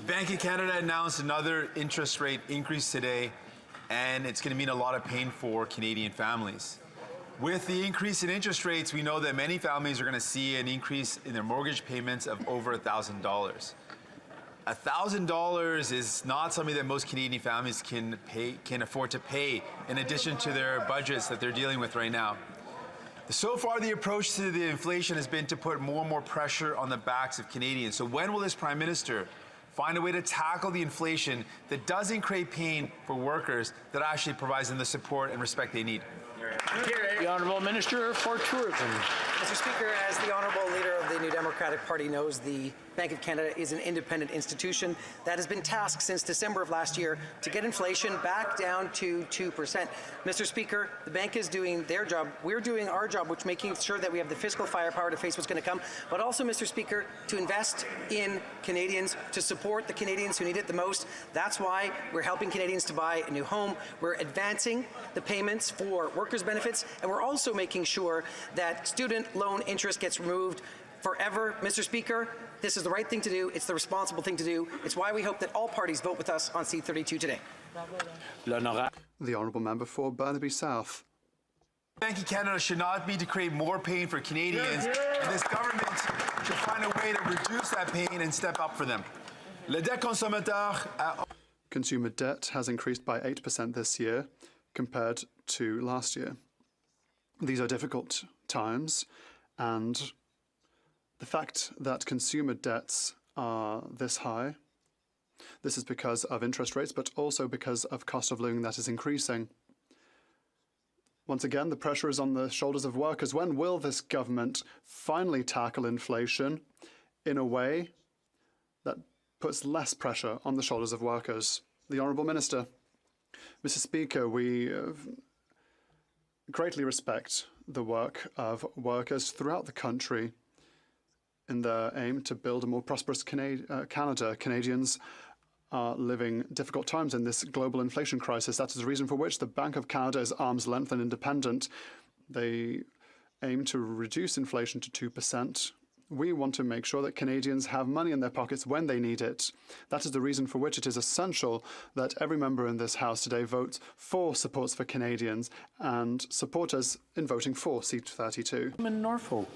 Bank of Canada announced another interest rate increase today, and it's going to mean a lot of pain for Canadian families. With the increase in interest rates, we know that many families are going to see an increase in their mortgage payments of over $1,000. $1,000 is not something that most Canadian families can afford to pay in addition to their budgets that they're dealing with right now. So far, the approach to the inflation has been to put more and more pressure on the backs of Canadians. So when will this Prime Minister find a way to tackle the inflation that doesn't create pain for workers, that actually provides them the support and respect they need? The Honourable Minister for Tourism. Mr. Speaker, as the Honourable Leader of the New Democratic Party knows, the Bank of Canada is an independent institution that has been tasked since December of last year to get inflation back down to 2%. Mr. Speaker, the bank is doing their job. We're doing our job, which making sure that we have the fiscal firepower to face what's going to come, but also, Mr. Speaker, to invest in Canadians, to support the Canadians who need it the most. That's why we're helping Canadians to buy a new home. We're advancing the payments for workers' benefits, and we're also making sure that student loan interest gets removed forever. Mr. Speaker, this is the right thing to do. It's the responsible thing to do. It's why we hope that all parties vote with us on C-32 today. The Honourable Member for Burnaby South. Bank of Canada should not be to create more pain for Canadians, and this government should find a way to reduce that pain and step up for them. Le dette consommateur. Consumer debt has increased by 8% this year compared to last year. These are difficult times, and the fact that consumer debts are this high, this is because of interest rates, but also because of cost of living that is increasing. Once again, the pressure is on the shoulders of workers. When will this government finally tackle inflation in a way that puts less pressure on the shoulders of workers? The Honourable Minister. Mr. Speaker, we greatly respect the work of workers throughout the country in their aim to build a more prosperous Canada. Canadians are living difficult times in this global inflation crisis. That is the reason for which the Bank of Canada is arm's length and independent. They aim to reduce inflation to 2%. We want to make sure that Canadians have money in their pockets when they need it. That is the reason for which it is essential that every member in this House today votes for supports for Canadians and support us in voting for C-32. In Norfolk.